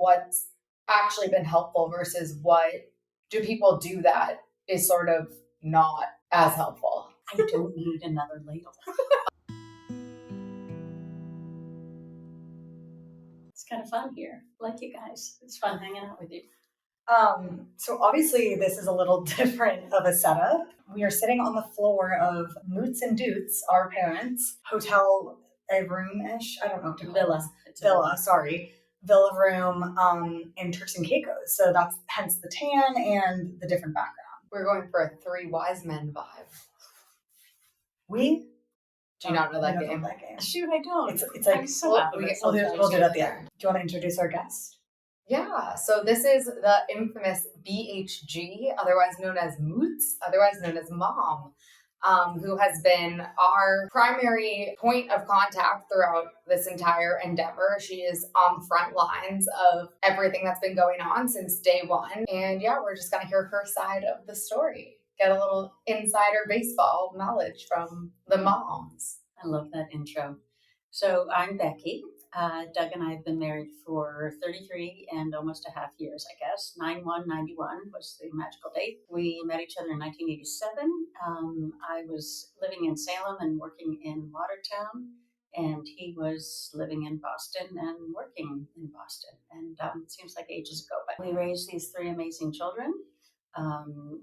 what's actually been helpful versus what do people do that is sort of not as helpful? I don't need another ladle. It's kind of fun here. I like you guys. It's fun hanging out with you. So obviously this is a little different of a setup. We are sitting on the floor of Moots and Doots, our parents' hotel, a room-ish. I don't know what to call Villa. it. Villa, sorry. Villa room in Turks and Caicos. So that's hence the tan and the different background. We're going for a Three Wise Men vibe. We do you not know that game? Shoot, I don't. It's like I'm so we'll do it at the end. Do you want to introduce our guest? Yeah, so this is the infamous BHG, otherwise known as Moots, otherwise known as Mom, who has been our primary point of contact throughout this entire endeavor. She is on the front lines of everything that's been going on since day one. And yeah, we're just going to hear her side of the story. Get a little insider baseball knowledge from the moms. I love that intro. So I'm Becky. Doug and I have been married for 33 and almost a half years, I guess. 9/1/91 was the magical date. We met each other in 1987. I was living in Salem and working in Watertown, and he was living in Boston and working in Boston. And it seems like ages ago, but we raised these three amazing children.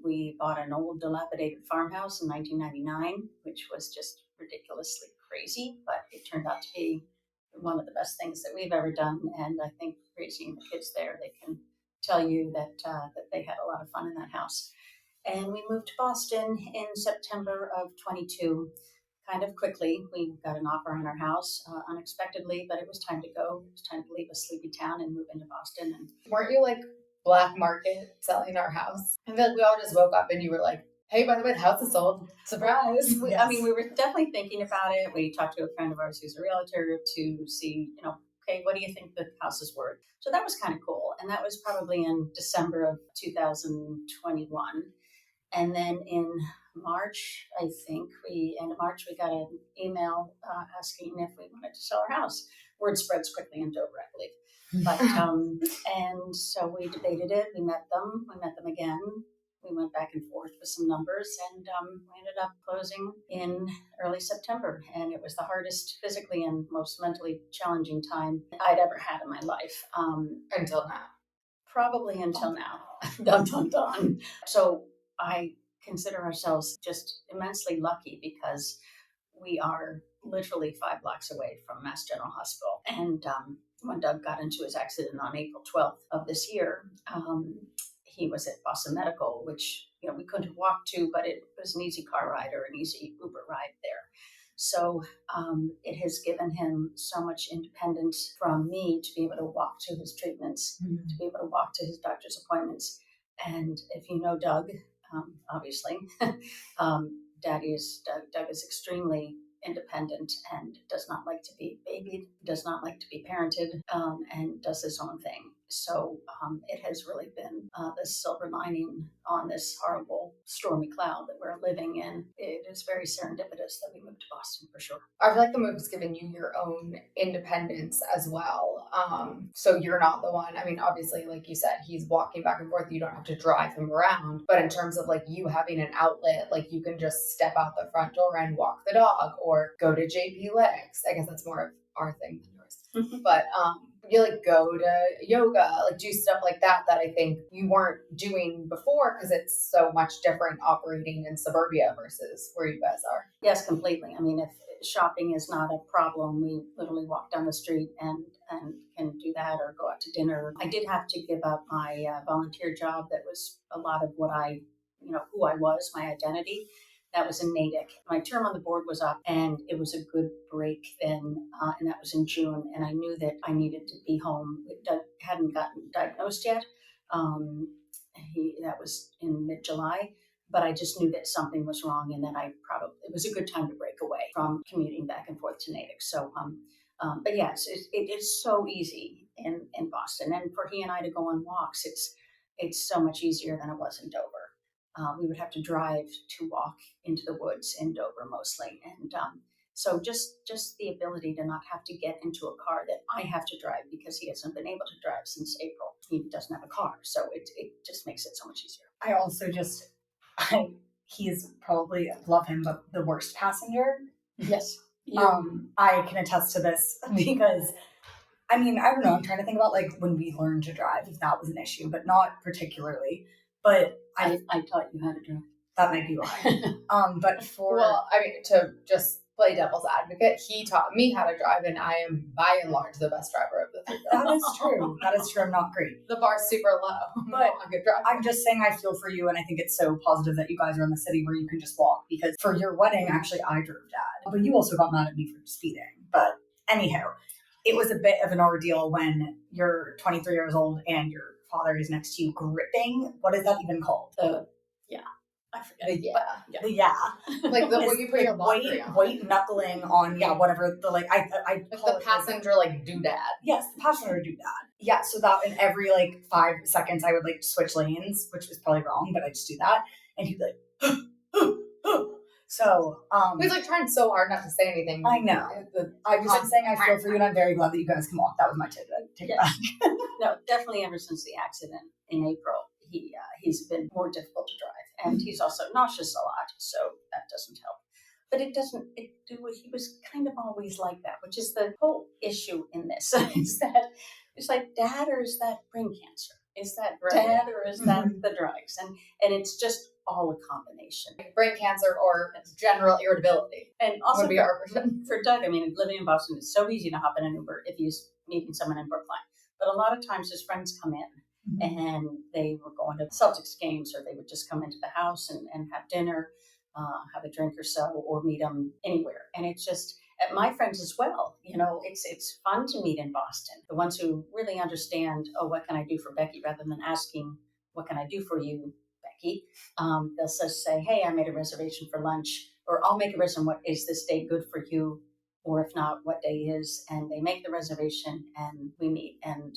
We bought an old dilapidated farmhouse in 1999, which was just ridiculously crazy, but it turned out to be one of the best things that we've ever done. And I think raising the kids there, they can tell you that they had a lot of fun in that house. And we moved to Boston in September of 22. Kind of quickly, we got an offer on our house unexpectedly, but it was time to go. It was time to leave a sleepy town and move into Boston. And weren't you like black market selling our house? I feel like we all just woke up and you were like, hey, by the way, the house is sold. Surprise. I mean, we were definitely thinking about it. We talked to a friend of ours who's a realtor to see, okay, what do you think the house is worth? So that was kind of cool. And that was probably in December of 2021. And then in March, we got an email asking if we wanted to sell our house. Word spreads quickly in Dover, I believe. But, and so we debated it. We met them again. We went back and forth with some numbers, and we ended up closing in early September. And it was the hardest physically and most mentally challenging time I'd ever had in my life. Until now. Probably until now. Dun, dun, dun. So I consider ourselves just immensely lucky because we are literally 5 blocks away from Mass General Hospital. And when Doug got into his accident on April 12th of this year, he was at Boston Medical, which we couldn't walk to, but it was an easy car ride or an easy Uber ride there. So it has given him so much independence from me to be able to walk to his treatments, to be able to walk to his doctor's appointments. And if you know Doug, obviously, Doug is extremely independent and does not like to be babied, does not like to be parented, and does his own thing. So it has really been the silver lining on this horrible stormy cloud that we're living in. It is very serendipitous that we moved to Boston for sure. I feel like the move has given you your own independence as well. So you're not the one. I mean, obviously, like you said, he's walking back and forth. You don't have to drive him around. But in terms of like you having an outlet, like you can just step out the front door and walk the dog or go to JP Legs. I guess that's more of our thing than yours. But you like go to yoga, like do stuff like that I think you weren't doing before because it's so much different operating in suburbia versus where you guys are. Yes, completely. I mean, if shopping is not a problem, we literally walk down the street and can do that or go out to dinner. I did have to give up my volunteer job. That was a lot of what who I was, my identity. That was in Natick. My term on the board was up, and it was a good break then, and that was in June, and I knew that I needed to be home. Doug hadn't gotten diagnosed yet. That was in mid-July, but I just knew that something was wrong, and that it was a good time to break away from commuting back and forth to Natick. So, but yes, it is so easy in Boston, and for he and I to go on walks, it's so much easier than it was in Dover. We would have to drive to walk into the woods in Dover mostly. And So just the ability to not have to get into a car that I have to drive because he hasn't been able to drive since April. He doesn't have a car, so it just makes it so much easier. I also just, he's probably, love him, but the worst passenger. Yes. I can attest to this because, I mean, I don't know. I'm trying to think about like when we learned to drive, if that was an issue, but not particularly. But I taught you how to drive. that might be why. But for Well, I mean, to just play devil's advocate, he taught me how to drive, and I am by and large the best driver of the three. that is true. That is true. I'm not great. The bar's super low. I'm But not a good driver. I'm just saying I feel for you, and I think it's so positive that you guys are in the city where you can just walk. Because for your wedding, actually, I drove Dad, but you also got mad at me for speeding. But anyhow, it was a bit of an ordeal when you're 23 years old and your father is next to you gripping. What is that even called? I forget. Yeah. Yeah, Like the It's way you put your laundry on. white knuckling on whatever the like I Like call the it, passenger like doodad. yes, the passenger do that. Yeah, so that in every like 5 seconds I would like switch lanes, which was probably wrong, but I just do that, and he'd be like, so He was like trying so hard not to say anything. I know. I'm just saying I feel for you, and I'm very glad that you guys can walk. That was my tidbit. Take it back. No, definitely ever since the accident in April, he's been more difficult to drive, and he's also nauseous a lot, so that doesn't help. But he was kind of always like that, which is the whole issue in this. Is that it's like dad, or is that brain cancer? Is that dad, or is that the drugs? And it's just all a combination. Brain cancer or general irritability. And also Would be our version. for Doug, I mean, living in Boston, it's so easy to hop in an Uber if he's meeting someone in Brookline. But a lot of times his friends come in and they were going to Celtics games, or they would just come into the house and have dinner, have a drink or so, or meet them anywhere. And it's just, at my friends as well, it's fun to meet in Boston. The ones who really understand, oh, what can I do for Becky, rather than asking, what can I do for you, Becky? They'll just say, hey, I made a reservation for lunch, or I'll make a reservation. What is this day good for you? Or if not, what day is? And they make the reservation, and we meet and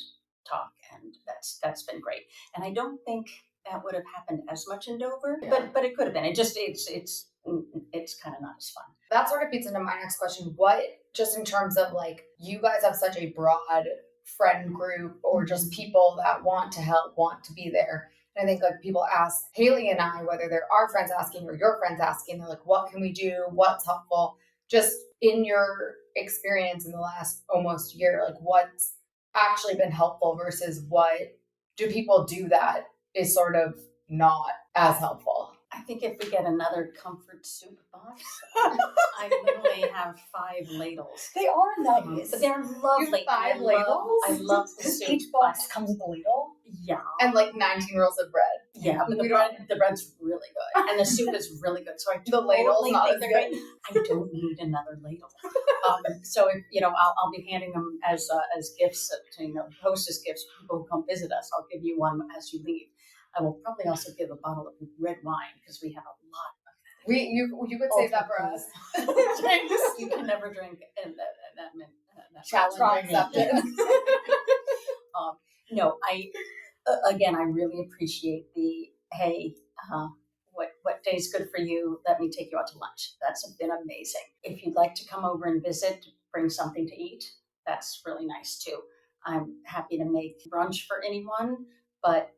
talk, and that's been great. And I don't think that would have happened as much in Dover, but it could have been. It's kind of not as fun. That sort of feeds into my next question. What, just in terms of like, you guys have such a broad friend group, or just people that want to help, want to be there. And I think like people ask Haley and I, whether they're our friends asking or your friends asking, they're like, what can we do? What's helpful? Just in your experience in the last almost year, like what's actually been helpful versus what do people do that is sort of not as helpful? I think if we get another comfort soup box, I literally have 5 ladles. They are nice. But they're lovely. You have 5 ladles? I love the soup. Each box comes with a ladle. Yeah. And like 19 rolls of bread. Yeah, but the bread's really good, and the soup is really good. So I The ladle's not as good. I don't need another ladle. So if I'll be handing them as gifts to hostess gifts. People who come visit us, I'll give you one as you leave. I will probably also give a bottle of red wine, because we have a lot of that. You could save that for us. You can never drink that Challenge accepted. No, I really appreciate the, hey, what day's good for you? Let me take you out to lunch. That's been amazing. If you'd like to come over and visit, bring something to eat. That's really nice too. I'm happy to make brunch for anyone, but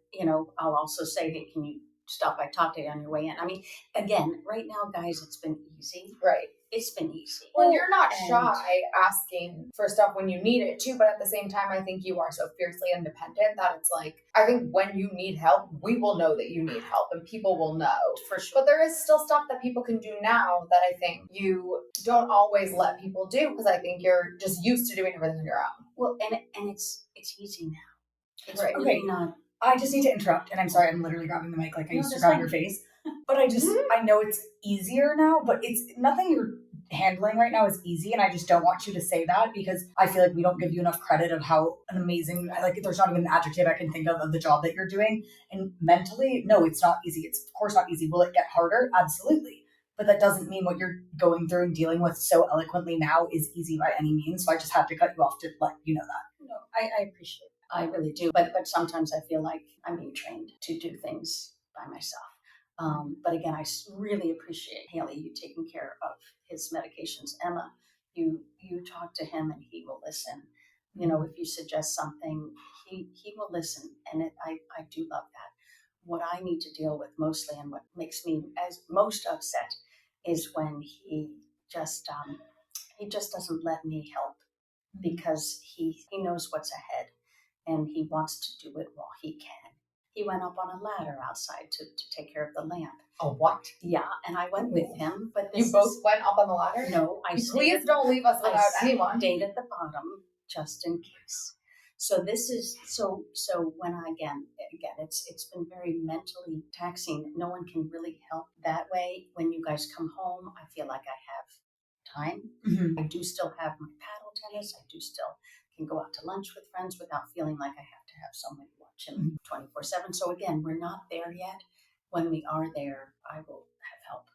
I'll also say, hey, can you stop by, talk to you on your way in? I mean, again, right now, guys, it's been easy. Right. It's been easy. Well, you're not shy asking for stuff when you need it too, but at the same time, I think you are so fiercely independent that it's like, I think when you need help, we will know that you need help and people will know. For sure. But there is still stuff that people can do now that I think you don't always let people do, because I think you're just used to doing everything on your own. Well, and it's easy now. It's right. really not. I just need to interrupt, and I'm sorry, I'm literally grabbing the mic like I used to that's grab fine. your face. But I know it's easier now, but it's nothing you're handling right now is easy, and I just don't want you to say that, because I feel like we don't give you enough credit of how an amazing, like there's not even an adjective I can think of the job that you're doing. And mentally, no, it's not easy. It's of course not easy. Will it get harder? Absolutely. But that doesn't mean what you're going through and dealing with so eloquently now is easy by any means. So I just had to cut you off to let you know that. No, I appreciate it. I really do. But sometimes I feel like I'm being trained to do things by myself. But again, really appreciate, Haley, you taking care of his medications. Emma, you talk to him and he will listen. You know, if you suggest something, he will listen, and I do love that. What I need to deal with mostly, and what makes me as most upset, is when he just doesn't let me help, because he knows what's ahead and he wants to do it while he can. He went up on a ladder outside to take care of the lamp. Oh, what? Yeah, and I went with him. But you both went up on the ladder? No, Please don't leave us without anyone. I stayed at the bottom just in case. So this is so when I again it's been very mentally taxing. No one can really help that way. When you guys come home, I feel like I have time. Mm-hmm. I do still have my paddle tennis. I do still can go out to lunch with friends without feeling like I have to have someone watching 24/7. So again, we're not there yet. When we are there, I will have help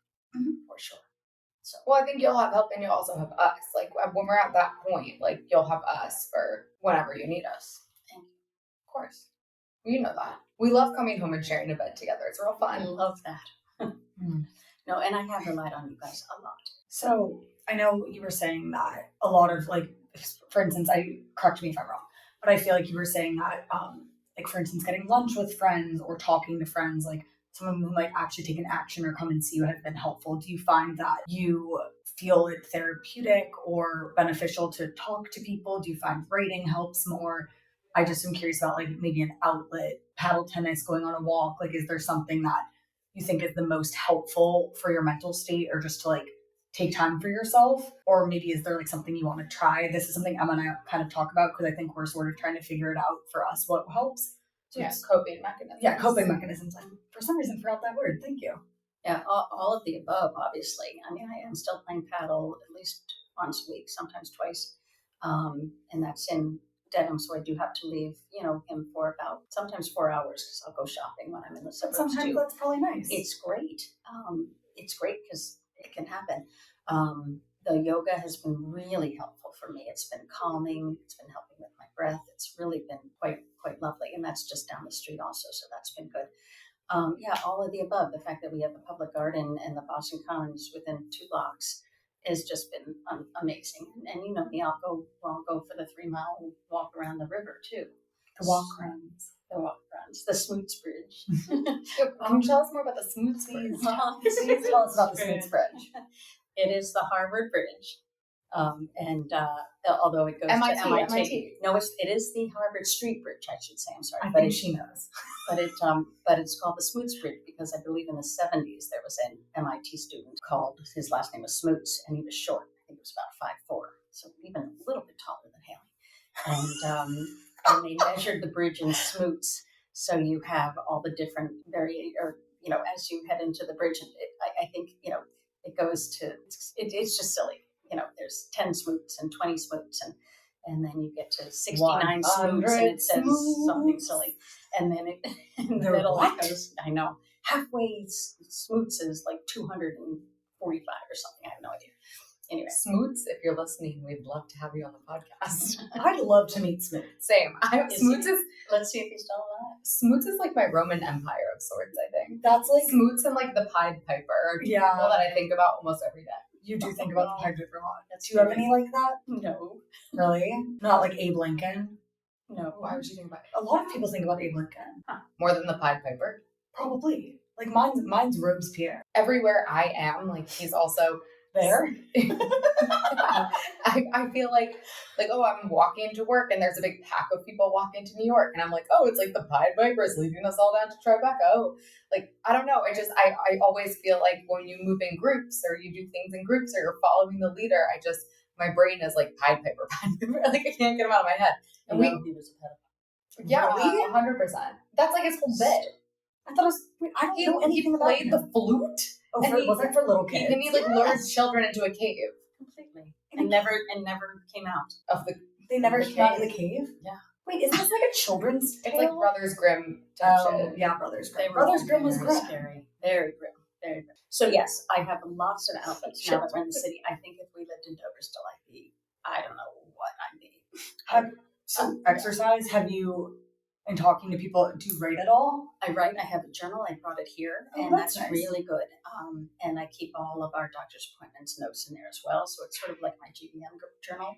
for sure. So, well, I think you'll have help, and you'll also have us. Like when we're at that point, like you'll have us for whenever you need us. Thank you. Of course, you know that. We love coming home and sharing a bed together. It's real fun. I love that. No, and I have relied on you guys a lot. So I know you were saying that a lot of, like, for instance, correct me if I'm wrong, but I feel like you were saying that, like, for instance, getting lunch with friends or talking to friends, like someone who might actually take an action or come and see you, has been helpful. Do you find that you feel it therapeutic or beneficial to talk to people? Do you find writing helps more? I just am curious about, like, maybe an outlet, paddle tennis, going on a walk. Like, is there something that you think is the most helpful for your mental state, or just to, like, take time for yourself? Or maybe is there, like, something you want to try? This is something Emma and I kind of talk about, because I think we're sort of trying to figure it out for us, what helps. So yeah, coping mechanisms. Yeah, coping mechanisms. I, for some reason, forgot that word. Thank you. Yeah, all of the above, obviously. I mean, I am still playing paddle at least once a week, sometimes twice. And that's in Dedham, so I do have to leave, him for about sometimes 4 hours, because I'll go shopping when I'm in the suburbs But sometimes too. that's probably nice. It's great. It's great because it can happen. The yoga has been really helpful for me. It's been calming. It's been helping with my breath. It's really been quite lovely, and that's just down the street also, so that's been good. Yeah, all of the above. The fact that we have the public garden and the Boston Commons within 2 blocks has just been amazing. And you know me, I'll go for the 3-mile walk around the river too. The walk runs. The Smoots Bridge. Can you tell us more about the Smoots Bridge? Please tell us about the Smoots Bridge. It is the Harvard Bridge. Although it goes MIT, to MIT. MIT. No, it is the Harvard Street Bridge, I should say. I'm sorry. I think she knows. But it's called the Smoots Bridge because I believe in the 70s there was an MIT student called, his last name was Smoots, and he was short. I think he was about 5'4", so even a little bit taller than Haley. And they measured the bridge in Smoots, so you have all the different as you head into the bridge, I think it goes to it's just silly. There's 10 smoots and 20 smoots, and then you get to 69 smoots, and it says something silly. And then in the middle it goes, I know, halfway smoots is like 245 or something. I have no idea. Anyway. Smoots, if you're listening, we'd love to have you on the podcast. I'd love to meet Smoots. Same. Smoots is, let's see if he's still alive. Smoots is like my Roman Empire of sorts, I think. That's like Smoots and like the Pied Piper are people that I think about almost every day. You do think about the Pied Piper a lot. Do you have any like that? No. Really? Not like Abe Lincoln? No. Why would you think about it? A lot of people think about Abe Lincoln. Huh. More than the Pied Piper? Probably. Like mine's Robespierre. Everywhere I am, like he's also there. I feel like I'm walking into work and there's a big pack of people walking to New York, and I'm like, oh, it's like the Pied Pipers leading us all down to Tribeca. Oh, like I don't know. I always feel like when you move in groups or you do things in groups or you're following the leader, my brain is like Pied Piper. Like I can't get him out of my head. And he was a pedophile. Yeah, really? 100%. That's like his whole bit. I thought I don't know anything about him. He played the flute. Oh, was that for little kids? And he lures children into a cave. Completely. And never came out of the. They never came out of the cave? Yeah. Wait, is this like a children's tale? It's like Brothers Grimm type shit. Yeah, Brothers Grimm. Brothers Grimm was grim. Scary. Very grim. Very grim. So yes, I have lots of outlets now that we're in the city. I think if we lived in Dover still, I don't know what I'd be. Exercise, have you, and talking to people. Do you write at all? I write. I have a journal. I brought it here, Oh, and that's that's nice. really good. And I keep all of our doctor's appointments notes in there as well. So it's sort of like my GBM journal.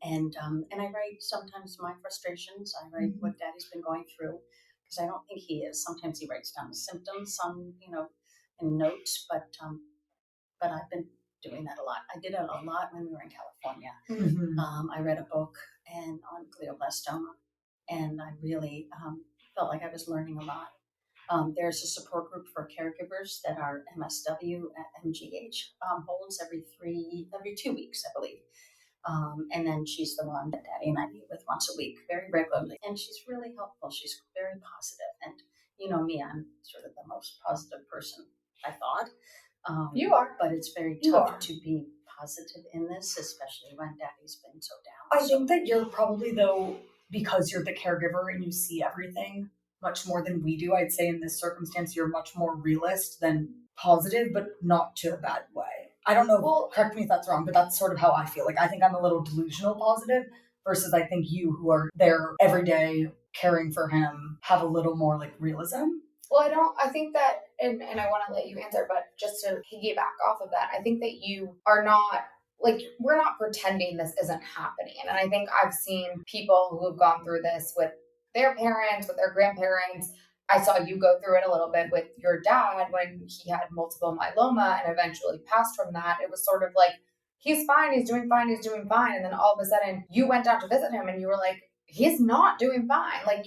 And I write sometimes my frustrations. I write what Daddy's been going through because I don't think he is. Sometimes he writes down the symptoms on in notes, but I've been doing that a lot. I did it a lot when we were in California. I read a book on glioblastoma, and I really felt like I was learning a lot. There's a support group for caregivers that our MSW at MGH holds every 2 weeks, I believe. And then she's the one that Daddy and I meet with once a week, very regularly. And she's really helpful. She's very positive. And you know me, I'm sort of the most positive person, I thought. You are. But it's very You tough are. to be positive in this, especially when Daddy's been so down. I think that you're probably, though, because you're the caregiver and you see everything much more than we do, I'd say in this circumstance, you're much more realist than positive, but not to a bad way. I don't know, Well, correct me if that's wrong, but that's sort of how I feel. Like, I think I'm a little delusional positive versus I think you, who are there every day caring for him, have a little more like realism. Well, I think that, and I want to let you answer, but just to piggyback off of that, I think that you are not, like, we're not pretending this isn't happening. And I think I've seen people who have gone through this with their parents, with their grandparents. I saw you go through it a little bit with your dad when he had multiple myeloma and eventually passed from that. It was sort of like, he's fine, he's doing fine, he's doing fine. And then all of a sudden you went down to visit him and you were like, he's not doing fine. Like,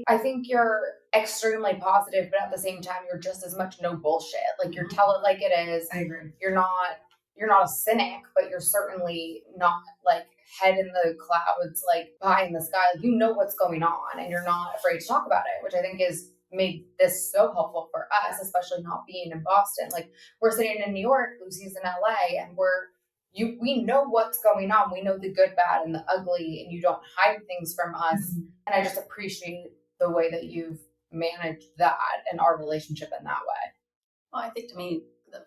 I think you're extremely positive, but at the same time, you're just as much no bullshit. Like, you're tell it like it is. I agree. You're not a cynic, but you're certainly not like head in the clouds, like pie in the sky. Like, you know what's going on and you're not afraid to talk about it, which I think is made this so helpful for us, especially not being in Boston. Like, we're sitting in New York, Lucy's in LA, and we know what's going on. We know the good, bad, and the ugly, and you don't hide things from us. And I just appreciate the way that you've managed that and our relationship in that way. Well, I think to me,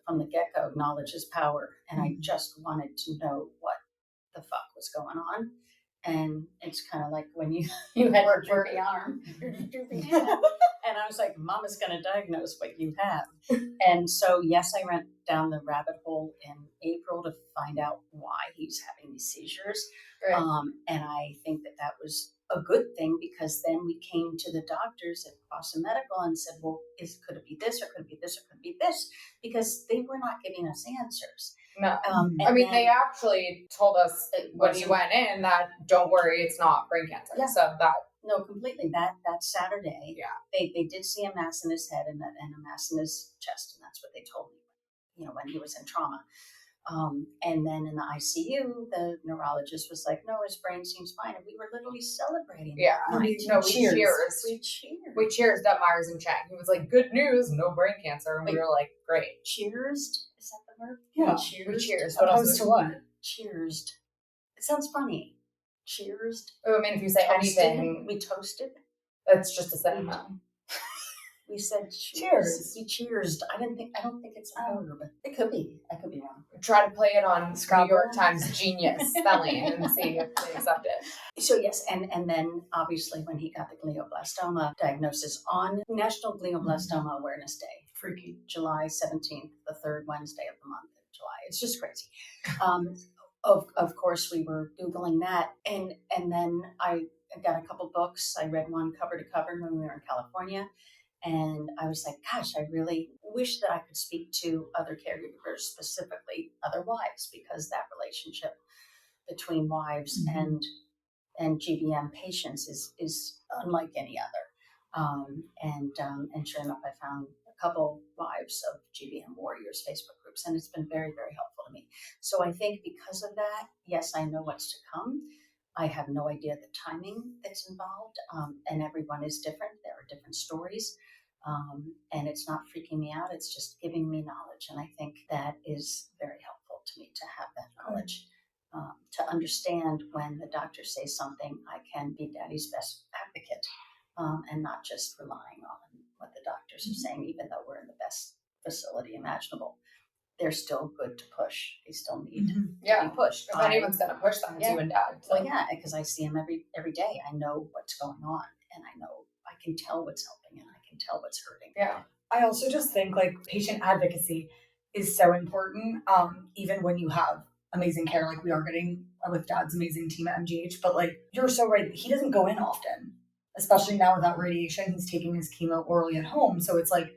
from the get-go, knowledge is power. And I just wanted to know what the fuck was going on. And it's kind of like when you had your droopy arm, your droopy hand. And I was like, Mama's going to diagnose what you have. And so, yes, I went down the rabbit hole in April to find out why he's having these seizures. Right. And I think that was a good thing because then we came to the doctors at Boston Medical and said, well, could it be this or could it be this or could it be this? Because they were not giving us answers. No. They actually told us when you went in that don't worry, it's not brain cancer. Yeah. So that. No, completely. That Saturday, yeah, they did see a mass in his head and a mass in his chest, and that's what they told me. When he was in trauma. And then in the ICU, the neurologist was like, "No, his brain seems fine," and we were literally celebrating. Yeah, we cheered. We cheered at Myers and Chang. He was like, "Good news, no brain cancer," and we were like, "Great." Cheersed? Is that the word? Yeah, we cheers. What else to what? Cheersed. It sounds funny. Cheersed. I mean, if you say toasted, anything, we toasted. That's just a synonym. We said cheers. We cheersed. I don't think it's a verb. It could be. I could be wrong. Try to play it on New York Times Genius spelling and see if they accept it. So yes, and then obviously when he got the glioblastoma diagnosis on National Glioblastoma Awareness Day, freaky July 17th, the third Wednesday of the month of July. It's just crazy. Of course, we were Googling that, and then I got a couple books. I read one cover to cover when we were in California. And I was like, gosh, I really wish that I could speak to other caregivers, specifically other wives, because that relationship between wives and GBM patients is unlike any other. And sure enough, I found a couple wives of GBM warriors Facebook groups, and it's been very, very helpful to me. So I think because of that, yes, I know what's to come. I have no idea the timing that's involved, and everyone is different. There are different stories, and it's not freaking me out. It's just giving me knowledge, and I think that is very helpful to me to have that knowledge, to understand when the doctors say something, I can be Daddy's best advocate, and not just relying on what the doctors are saying, even though we're in the best facility imaginable. They're still good to push. They still need to be pushed. If anyone's going to push them, it's you and Dad. So. Well, yeah, because I see them every day. I know what's going on. and I know I can tell what's helping and I can tell what's hurting. Yeah. I also just think like patient advocacy is so important. Even when you have amazing care, like we are getting with Dad's amazing team at MGH, but like you're so right, he doesn't go in often, especially now without radiation. He's taking his chemo orally at home, so it's like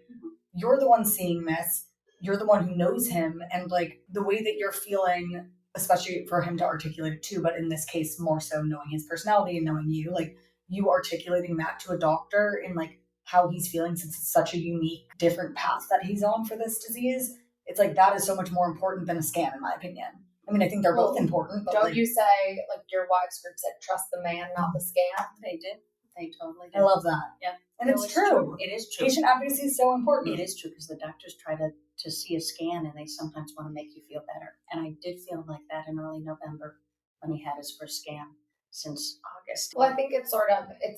you're the one seeing this. You're the one who knows him, and like the way that you're feeling, especially for him to articulate it too, but in this case more so knowing his personality and knowing you, like you articulating that to a doctor in like how he's feeling, since it's such a unique, different path that he's on for this disease. It's like that is so much more important than a scan, in my opinion. I mean, I think they're both important, but don't like, you say, like your wives group said, trust the man, not the scan? They did. They totally did. I love that. Yeah. And No, it's true. It is true. Patient advocacy is so important. It is true because the doctors try to see a scan and they sometimes want to make you feel better. And I did feel like that in early November when he had his first scan since August. Well, I think it's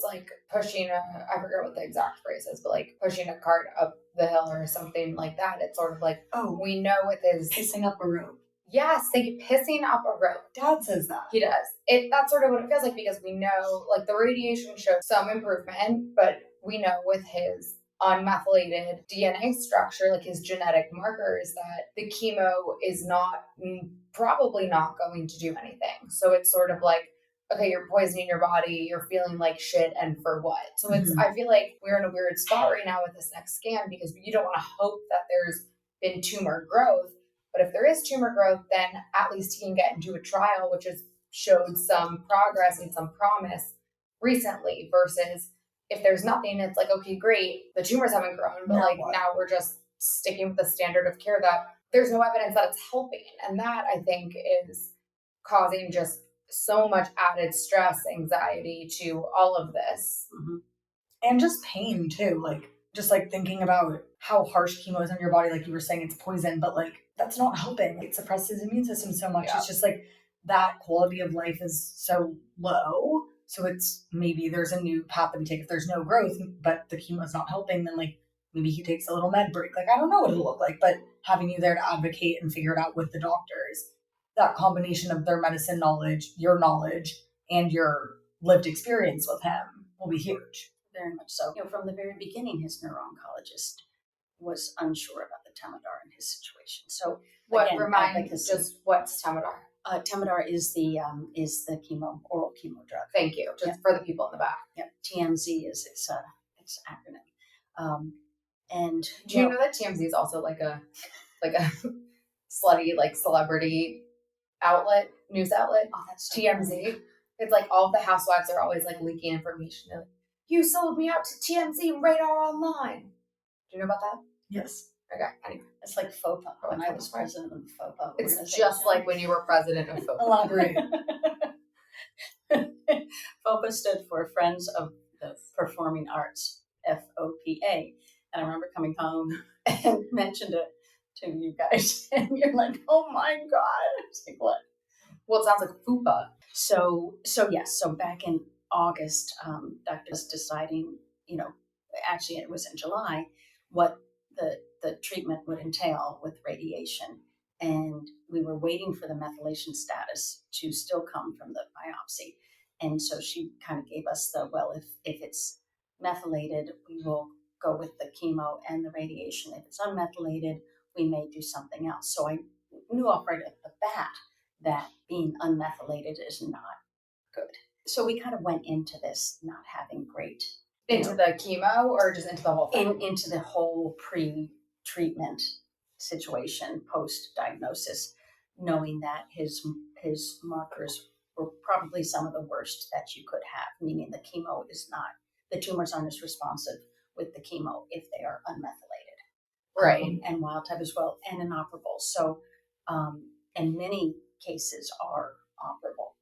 like pushing I forget what the exact phrase is, but like pushing a cart up the hill or something like that. It's sort of like, we know with his Pissing up a rope. Yes, pissing up a rope. Dad says that. He does. That's sort of what it feels like, because we know, like, the radiation showed some improvement, but we know with his unmethylated DNA structure, like his genetic markers, that the chemo is probably not going to do anything. So it's sort of like, okay, you're poisoning your body, you're feeling like shit, and for what? So I feel like we're in a weird spot right now with this next scan, because you don't want to hope that there's been tumor growth. But if there is tumor growth, then at least he can get into a trial, which has showed some progress and some promise recently, versus if there's nothing, it's like, okay, great, the tumors haven't grown, but now we're just sticking with the standard of care that there's no evidence that it's helping. And that, I think, is causing just so much added stress, anxiety to all of this. Mm-hmm. And just pain too. Like, just like thinking about how harsh chemo is on your body, like you were saying, it's poison, but like that's not helping. It suppresses his immune system so much. Yeah. It's just like that quality of life is so low. So it's maybe there's a new path that we take if there's no growth, but the chemo is not helping, then like maybe he takes a little med break. Like, I don't know what it'll look like, but having you there to advocate and figure it out with the doctors, that combination of their medicine knowledge, and your lived experience with him will be huge. Very much so. From the very beginning, his neuro-oncologist was unsure about the Temodar in his situation. So, what's Temodar? Temodar is the oral chemo drug. Thank you. Just for the people in the back. Yeah, TMZ is its acronym. And do you know that TMZ is also like a slutty like celebrity news outlet? Oh, that's so TMZ. Funny. It's like all the housewives are always like leaking information. They're like, you sold me out to TMZ Radar Online. Do you know about that? Yes. Okay. Anyway, it's like FOPA. When I was president of the FOPA, it's just like when you were president of FOPA. Elaborate. FOPA stood for Friends of the Performing Arts, FOPA. And I remember coming home and mentioned it to you guys, and you're like, "Oh my god!" It's like, what? Well, it sounds like FUPA. So yes. So back in August, doctor was deciding, actually it was in July, what the treatment would entail with radiation. And we were waiting for the methylation status to still come from the biopsy. And so she kind of gave us if it's methylated, we will go with the chemo and the radiation. If it's unmethylated, we may do something else. So I knew off right at the bat that being unmethylated is not good. So we kind of went into this not having great... Into the chemo or just into the whole thing? Into the whole pre-treatment situation, post-diagnosis, knowing that his markers were probably some of the worst that you could have, meaning the tumors aren't as responsive with the chemo if they are unmethylated. Right. And wild type as well, and inoperable. So, and many cases are operable.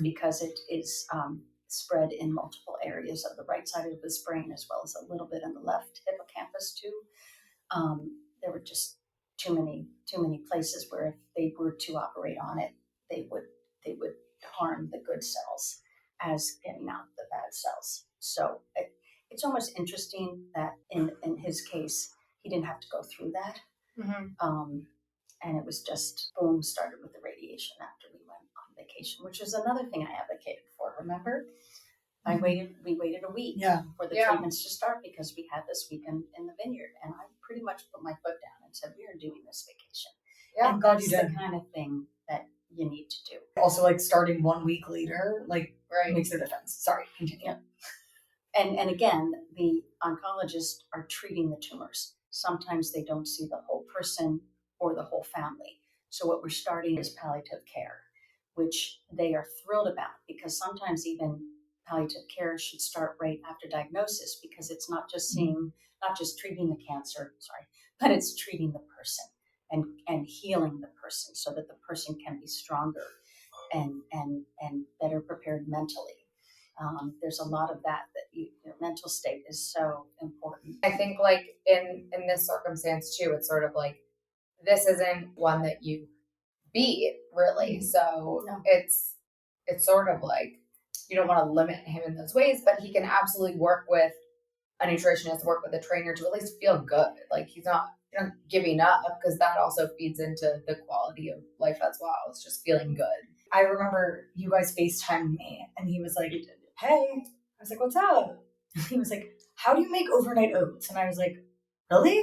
Because it is spread in multiple areas of the right side of his brain, as well as a little bit in the left hippocampus too. There were just too many places where if they were to operate on it, they would harm the good cells as getting out the bad cells. So it's almost interesting that in his case, he didn't have to go through that. Mm-hmm. And it was just, boom, started with the radiation after we went on vacation, which is another thing I advocated for, remember? We waited a week for the treatments to start because we had this weekend in the vineyard, and I pretty much put my foot down and said, we are doing this vacation. Yeah, and that's the kind of thing that you need to do. Also, like starting 1 week later, like makes a difference. Sorry, continue. Yeah. And again, the oncologists are treating the tumors. Sometimes they don't see the whole person or the whole family. So what we're starting is palliative care, which they are thrilled about, because sometimes even palliative care should start right after diagnosis, because it's not just not just treating the cancer, but it's treating the person and healing the person so that the person can be stronger and better prepared mentally. There's a lot of that your mental state is so important. I think like in this circumstance too, it's sort of like, this isn't one that you beat really. So it's sort of like, you don't want to limit him in those ways, but he can absolutely work with a nutritionist, work with a trainer to at least feel good. Like he's not giving up, because that also feeds into the quality of life as well. It's just feeling good. I remember you guys FaceTimed me and he was like, hey. I was like, what's up? He was like, how do you make overnight oats? And I was like, really?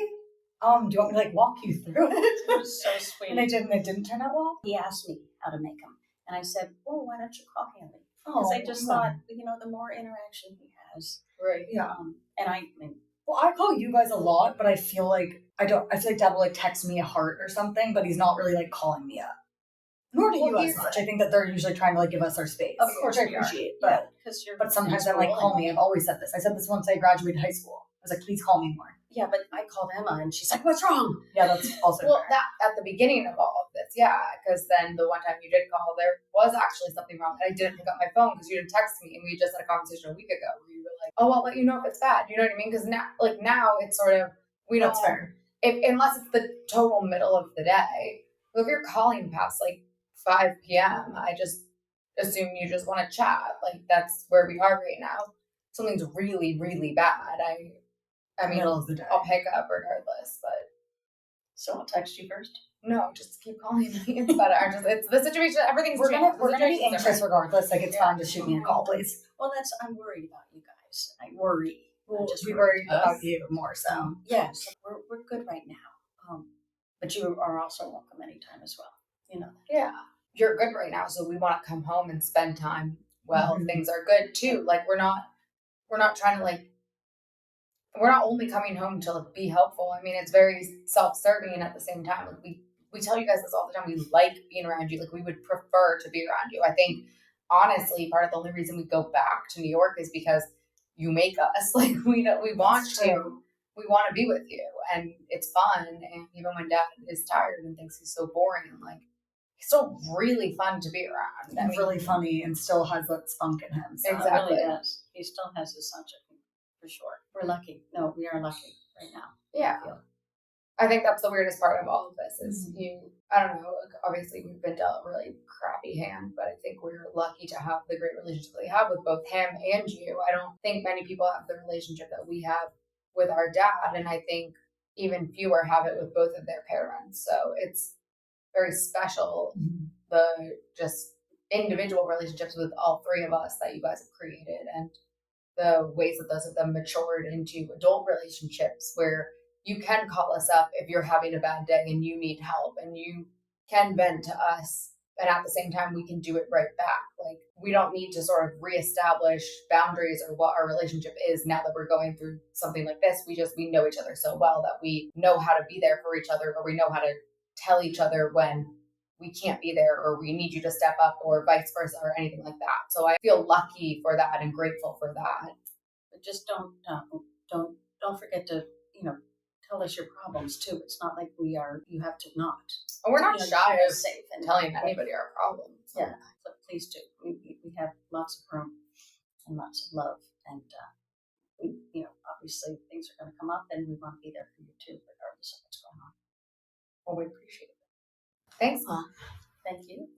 Do you want me to like walk you through it? It was so sweet. And it didn't turn out well? He asked me how to make them. And I said, well, why don't you call Haley? Because I just thought, the more interaction he has. Right. Yeah. And well, I call you guys a lot, but I feel like Dad will like text me a heart or something, but he's not really like calling me up. Nor do you as much. I think that they're usually trying to like give us our space. Of course, which I appreciate. But sometimes I'm like, call me. I've always said this. I said this once I graduated high school. I was like, please call me more. Yeah, but I called Emma and she's like, what's wrong? Yeah, that's also well, that at the beginning of all of this, because then the one time you did call, there was actually something wrong, and I didn't pick up my phone because you didn't text me, and we just had a conversation a week ago where you were like, oh, I'll let you know if it's bad. You know what I mean? Because now it's sort of, we don't. That's fair. Unless it's the total middle of the day. But if you're calling past like 5 p.m., I just assume you just want to chat. Like that's where we are right now. Something's really, really bad. I mean, middle of the day. I'll pick up regardless, but. So I'll text you first? No, just keep calling me. It's better. It's the situation. Everything's we're gonna be anxious regardless. Like it's fine to shoot me a call, please. Well, I'm worried about you guys. I worry. We'll just be worried about you more so. Yes, we're good right now. But you are also welcome anytime as well. You know. Yeah, you're good right now, so we want to come home and spend time. Well, things are good too. Like we're not trying to like. We're not only coming home to be helpful. I mean, it's very self-serving, and at the same time, like we tell you guys this all the time. We like being around you. Like we would prefer to be around you. I think honestly, part of the only reason we go back to New York is because you make us. Like we want to. We want to be with you, and it's fun. And even when Dad is tired and thinks he's so boring, like he's still really fun to be around. He's really funny and still has that spunk in him. So exactly, he really does. He still has his sunshine. For sure. We're lucky. No, we are lucky right now. Yeah. I think that's the weirdest part of all of this is I don't know, obviously we've been dealt a really crappy hand, but I think we're lucky to have the great relationship that we have with both him and you. I don't think many people have the relationship that we have with our dad, and I think even fewer have it with both of their parents. So it's very special, the just individual relationships with all three of us that you guys have created, and the ways that those of them matured into adult relationships where you can call us up if you're having a bad day and you need help, and you can vent to us, and at the same time we can do it right back. Like we don't need to sort of reestablish boundaries or what our relationship is now that we're going through something like this. We know each other so well that we know how to be there for each other, or we know how to tell each other when we can't be there, or we need you to step up, or vice versa, or anything like that. So I feel lucky for that and grateful for that. But just don't forget to, tell us your problems too. It's not like you have to not. And we're not shy of safe and telling anybody our problems. Yeah, but please do. We have lots of room and lots of love, and obviously things are going to come up, and we want to be there for you too, regardless of what's going on. Well, we appreciate it. Thanks, Mom. Thank you.